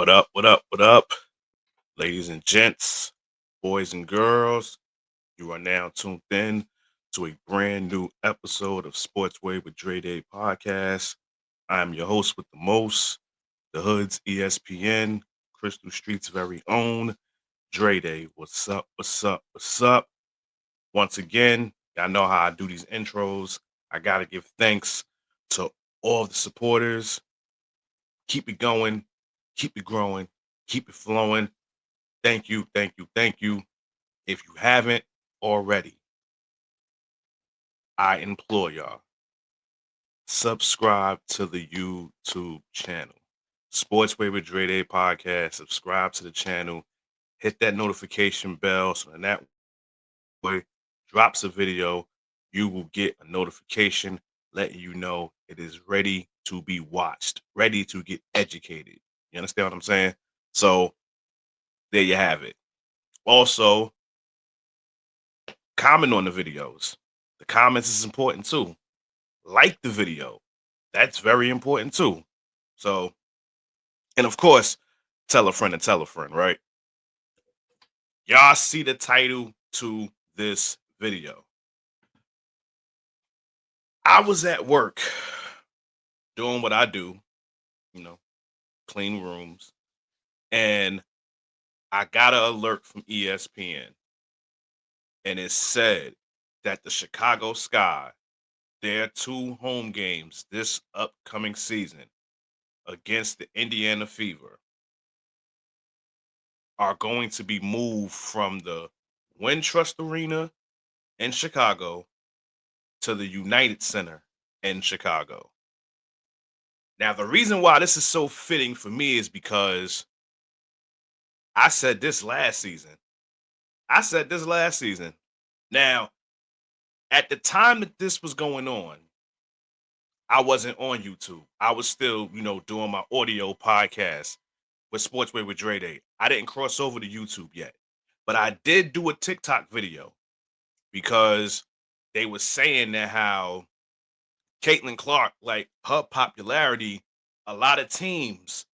What up? What up? What up? Ladies and gents, boys and girls, you are now tuned in to a brand new episode of Sportsway with Dre Day podcast. I'm your host with the most, the Hood's ESPN, Crystal Street's very own, Dre Day. What's up? What's up? What's up? Once again, y'all know how I do these intros. I got to give thanks to all the supporters. Keep it going, keep it growing, keep it flowing. Thank you, thank you, thank you. If you haven't already, I implore y'all, subscribe to the YouTube channel. Sportsway with Dre Day podcast. Subscribe to the channel. Hit that notification bell so that way drops a video, you will get a notification letting you know it is ready to be watched, ready to get educated. You understand what I'm saying? So there you have it. Also, comment on the videos. The comments is important too. Like the video. That's very important too. So, and of course, tell a friend and tell a friend, right? Y'all see the title to this video. I was at work doing what I do, you know, clean rooms, and I got an alert from ESPN, and it said that the Chicago Sky, their two home games this upcoming season against the Indiana Fever are going to be moved from the Wintrust Arena in Chicago to the United Center in Chicago. Now, the reason why this is so fitting for me is because I said this last season. I said this last season. Now, at the time that this was going on, I wasn't on YouTube. I was still, doing my audio podcast with Sportsway with Dre Day. I didn't cross over to YouTube yet, but I did do a TikTok video because they were saying that how Caitlin Clark, like her popularity, a lot of teams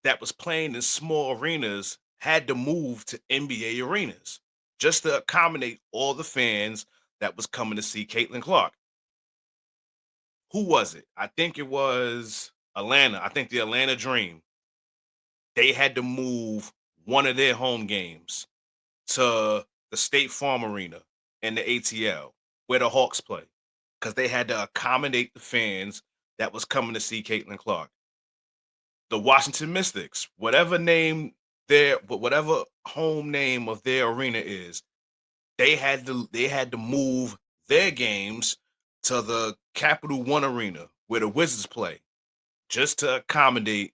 that was playing in small arenas had to move to NBA arenas just to accommodate all the fans that was coming to see Caitlin Clark. Who was it? I think it was Atlanta. I think the Atlanta Dream. They had to move one of their home games to the State Farm Arena in the ATL where the Hawks play because they had to accommodate the fans that was coming to see Caitlin Clark. The Washington Mystics, whatever home name of their arena is, they had to move their games to the Capital One Arena where the Wizards play, just to accommodate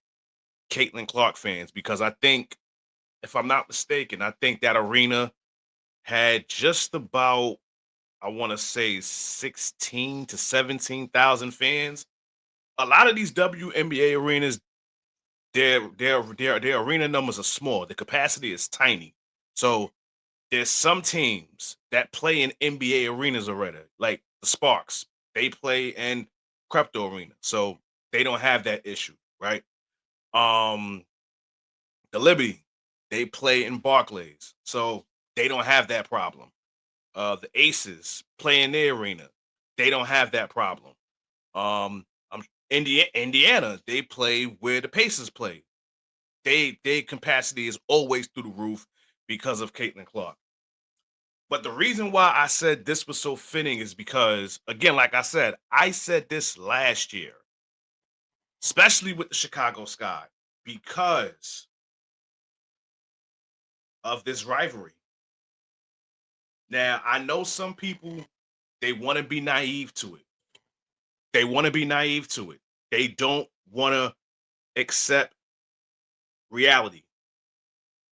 Caitlin Clark fans. Because I think, if I'm not mistaken, I think that arena had just about, I want to say, 16 to 17,000 fans. A lot of these WNBA arenas, their arena numbers are small. The capacity is tiny. So there's some teams that play in NBA arenas already, like the Sparks. They play in Crypto Arena, so they don't have that issue, right? Um, the Liberty, they play in Barclays, so they don't have that problem. The Aces play in their arena, they don't have that problem. I'm Indiana, they play where the Pacers play. They capacity is always through the roof because of Caitlin Clark. But the reason why I said this was so fitting is because, again, like I said this last year, especially with the Chicago Sky, because of this rivalry. Now, I know some people, they want to be naive to it. They want to be naive to it. They don't want to accept reality.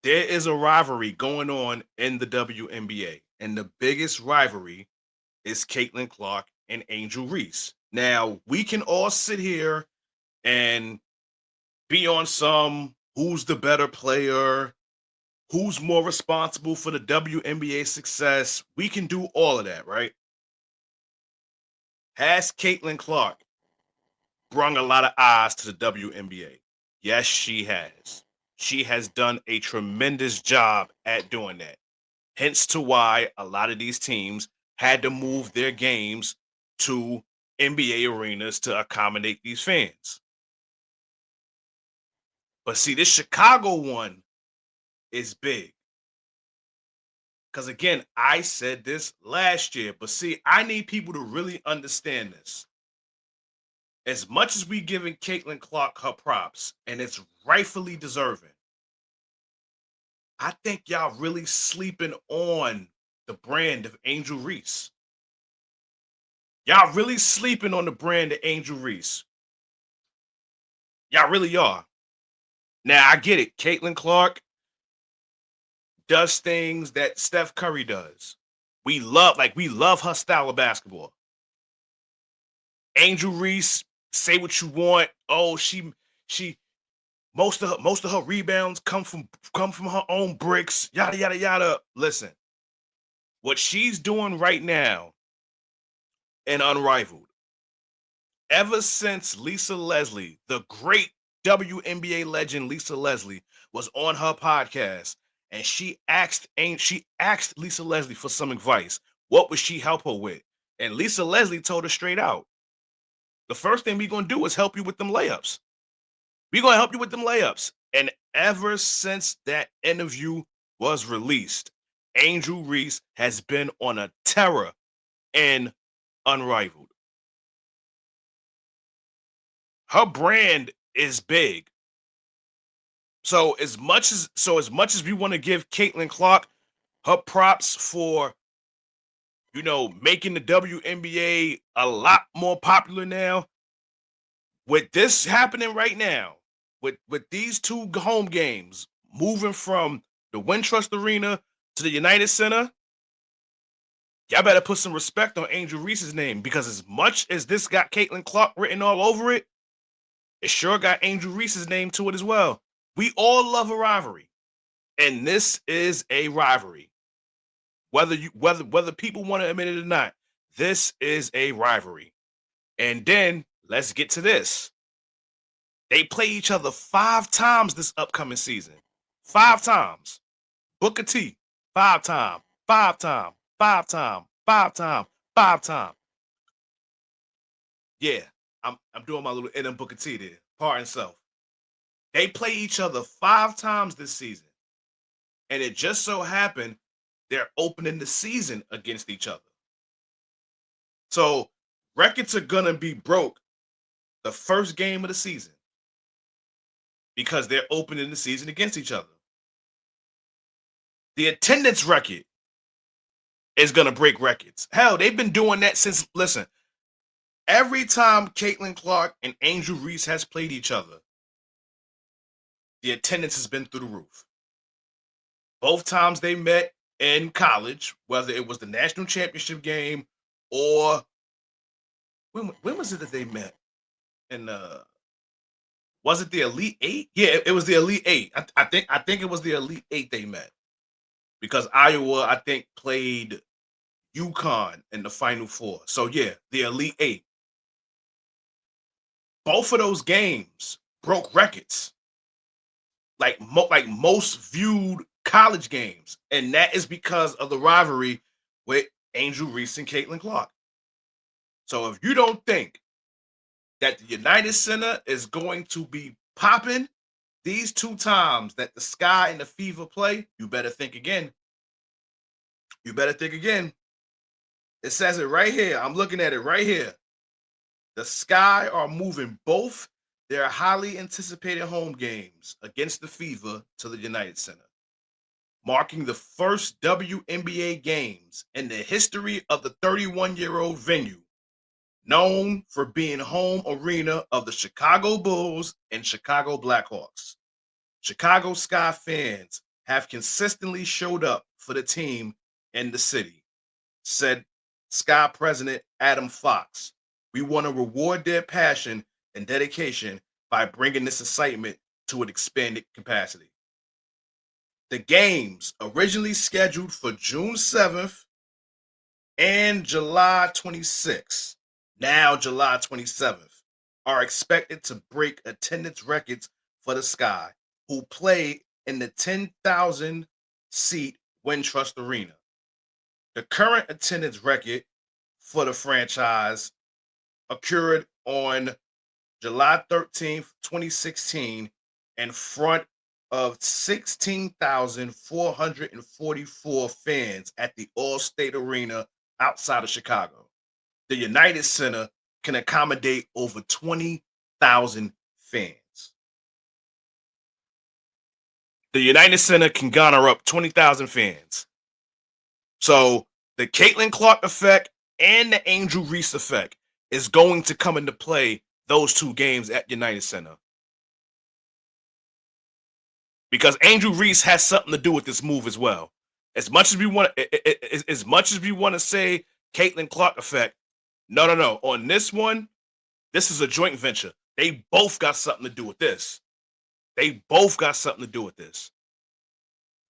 There is a rivalry going on in the WNBA, and the biggest rivalry is Caitlin Clark and Angel Reese. Now, we can all sit here and be on some who's the better player, who's more responsible for the WNBA success. We can do all of that, right? Has Caitlin Clark brung a lot of eyes to the WNBA? Yes, she has. She has done a tremendous job at doing that. Hence to why a lot of these teams had to move their games to NBA arenas to accommodate these fans. But see, this Chicago one is big. Because again, I said this last year, but see, I need people to really understand this. As much as we giving Caitlin Clark her props, and it's rightfully deserving, I think y'all really sleeping on the brand of Angel Reese. Y'all really sleeping on the brand of Angel Reese. Y'all really are. Now I get it. Caitlin Clark does things that Steph Curry does. We love her style of basketball. Angel Reese, say what you want. Oh, she most of her rebounds come from her own bricks. Yada yada yada. Listen, what she's doing right now and unrivaled. Ever since Lisa Leslie, the great WNBA legend Lisa Leslie, was on her podcast, and she asked Lisa Leslie for some advice. What would she help her with? And Lisa Leslie told her straight out, the first thing we're gonna do is help you with them layups. We're gonna help you with them layups. And ever since that interview was released, Angel Reese has been on a terror and unrivaled. Her brand is big. So as much as we want to give Caitlin Clark her props for making the WNBA a lot more popular now, with this happening right now, with these two home games moving from the Wintrust Arena to the United Center, y'all better put some respect on Angel Reese's name, because as much as this got Caitlin Clark written all over it, it sure got Angel Reese's name to it as well. We all love a rivalry, and this is a rivalry. Whether people want to admit it or not, this is a rivalry. And then let's get to this. They play each other 5 times this upcoming season. 5 times. Booker T, 5 time, 5 time, 5 time, 5 time, 5 time. Yeah, I'm doing my little NM Booker T there. Pardon self. They play each other 5 times this season. And it just so happened they're opening the season against each other. So records are gonna be broke the first game of the season because they're opening the season against each other. The attendance record is gonna break records. Hell, they've been doing that since. Listen, every time Caitlin Clark and Angel Reese has played each other, the attendance has been through the roof. Both times they met in college, whether it was the national championship game or when was it that they met? And was it the Elite Eight? Yeah, it was the Elite Eight. I think it was the Elite Eight they met because Iowa, I think, played UConn in the Final Four. So yeah, the Elite Eight. Both of those games broke records, like most viewed college games, and that is because of the rivalry with Angel Reese and Caitlin Clark. So if you don't think that the United Center is going to be popping these 2 times that the Sky and the Fever play, you better think again. You better think again. It says it right here. I'm looking at it right here. The Sky are moving both their highly anticipated home games against the Fever to the United Center, marking the first WNBA games in the history of the 31-year-old venue, known for being home arena of the Chicago Bulls and Chicago Blackhawks. Chicago Sky fans have consistently showed up for the team in the city, said Sky president Adam Fox. We want to reward their passion and dedication by bringing this excitement to an expanded capacity. The games, originally scheduled for June 7th and July 26th, now July 27th, are expected to break attendance records for the Sky, who play in the 10,000 seat Wintrust Arena. The current attendance record for the franchise occurred on July 13th, 2016, in front of 16,444 fans at the All-State Arena outside of Chicago. The United Center can accommodate over 20,000 fans. The United Center can garner up 20,000 fans. So the Caitlin Clark effect and the Angel Reese effect is going to come into play those two games at United Center. Because Angel Reese has something to do with this move as well. As much as we want to say Caitlin Clark effect, no. On this one, this is a joint venture. They both got something to do with this.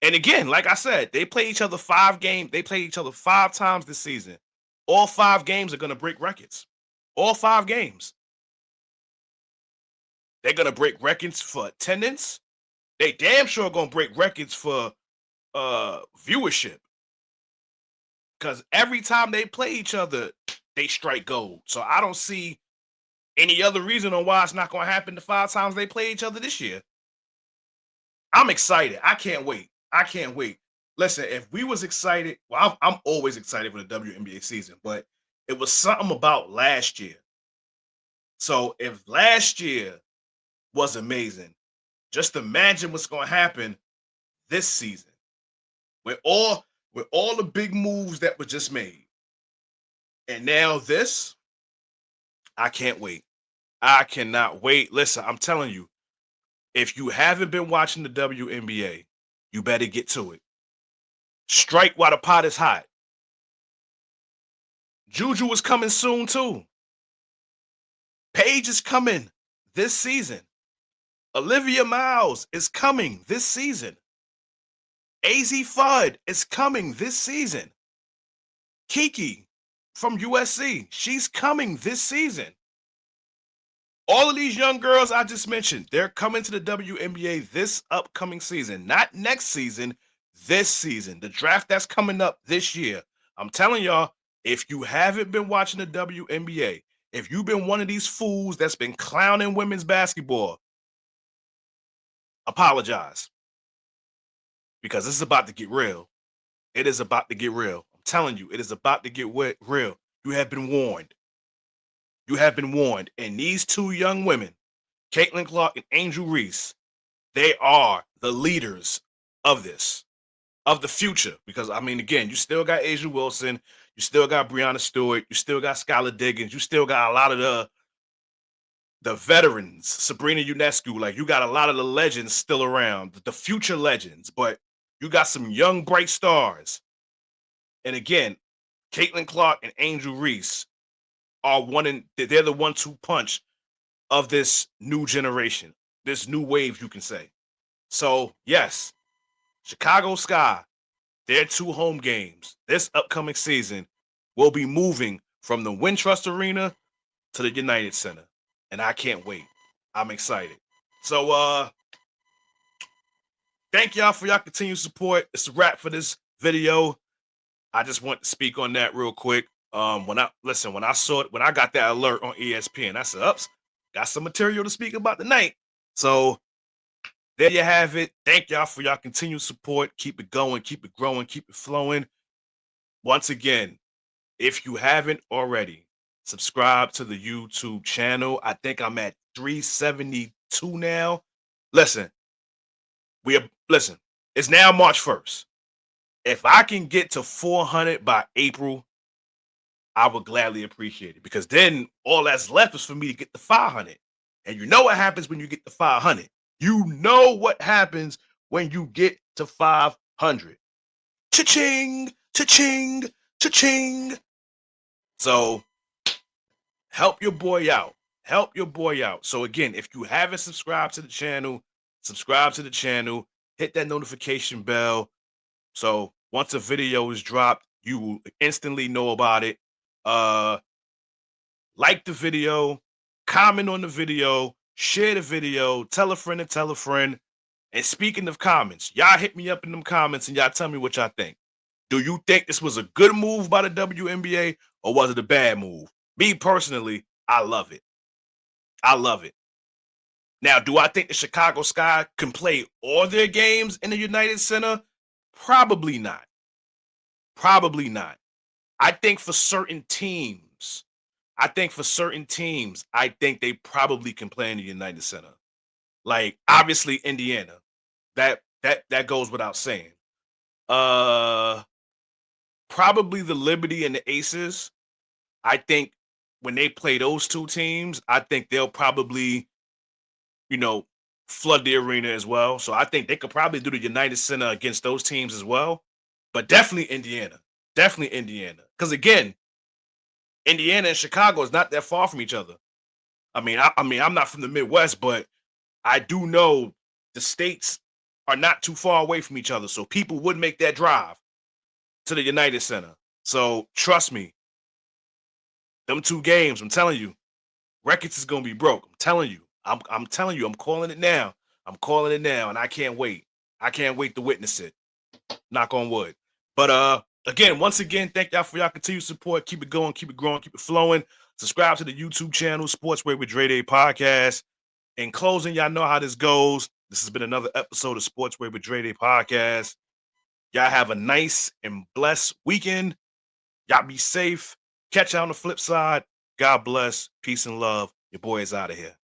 And again, like I said, they play each other 5 games. They play each other 5 times this season. All 5 games are going to break records. All 5 games. They're going to break records for attendance. They damn sure going to break records for viewership. Because every time they play each other, they strike gold. So I don't see any other reason on why it's not going to happen the 5 times they play each other this year. I'm excited. I can't wait. Listen, if we was excited, well, I'm always excited for the WNBA season, but it was something about last year. So if last year was amazing, just imagine what's going to happen this season with all the big moves that were just made. And now this, I can't wait. I cannot wait. Listen, I'm telling you, if you haven't been watching the WNBA, you better get to it. Strike while the pot is hot. Juju is coming soon too. Paige is coming this season. Olivia Miles is coming this season. AZ Fudd is coming this season. Kiki from USC, she's coming this season. All of these young girls I just mentioned, they're coming to the WNBA this upcoming season. Not next season, this season. The draft that's coming up this year. I'm telling y'all, if you haven't been watching the WNBA, if you've been one of these fools that's been clowning women's basketball, apologize. Because this is about to get real. It is about to get real. I'm telling you, it is about to get real. You have been warned. And these 2 young women, Caitlin Clark and Angel Reese, they are the leaders of this, of the future. Because, I mean, again, you still got Asia Wilson, you still got Breanna Stewart, you still got Skylar Diggins, you still got a lot of the veterans, Sabrina Ionescu. Like, you got a lot of the legends still around, the future legends. But you got some young, bright stars. And again, Caitlin Clark and Angel Reese are they're the 1-2 punch of this new generation, this new wave, you can say. So, yes, Chicago Sky, their 2 home games this upcoming season will be moving from the Wintrust Arena to the United Center. And I can't wait. I'm excited. So, thank y'all for y'all continued support. It's a wrap for this video. I just want to speak on that real quick. When I got that alert on ESPN, I said, "Ups, got some material to speak about tonight." So there you have it. Thank y'all for y'all continued support. Keep it going, keep it growing, keep it flowing. Once again, if you haven't already, subscribe to the YouTube channel. I think I'm at 372 now. Listen, it's now March 1st. If I can get to 400 by April, I would gladly appreciate it, because then all that's left is for me to get to 500. And you know what happens when you get to 500. You know what happens when you get to 500. Cha-ching, cha-ching, cha-ching. So help your boy out. So again, if you haven't subscribed to the channel, subscribe to the channel, hit that notification bell. So once a video is dropped, you will instantly know about it. Like the video, comment on the video, share the video, tell a friend and tell a friend. And speaking of comments, y'all hit me up in them comments and y'all tell me what y'all think. Do you think this was a good move by the WNBA or was it a bad move? Me personally, I love it. I love it. Now, do I think the Chicago Sky can play all their games in the United Center? Probably not. Probably not. I think for certain teams, I think they probably can play in the United Center. Like obviously Indiana. That goes without saying. Uh Probably the Liberty and the Aces. I think when they play those two teams, I think they'll probably, you know, flood the arena as well. So I think they could probably do the United Center against those teams as well. But definitely Indiana. Definitely Indiana. Because again, Indiana and Chicago is not that far from each other. I mean, I'm not from the Midwest, but I do know the states are not too far away from each other. So people would make that drive to the United Center. So trust me, them two games, I'm telling you, records is gonna be broke. I'm telling you. I'm telling you, I'm calling it now. I'm calling it now, and I can't wait. I can't wait to witness it. Knock on wood. But again, once again, thank y'all for y'all continued support. Keep it going, keep it growing, keep it flowing. Subscribe to the YouTube channel, Sportsway with Dre Day Podcast. In closing, y'all know how this goes. This has been another episode of Sportsway with Dre Day Podcast. Y'all have a nice and blessed weekend. Y'all be safe. Catch you on the flip side. God bless. Peace and love. Your boy is out of here.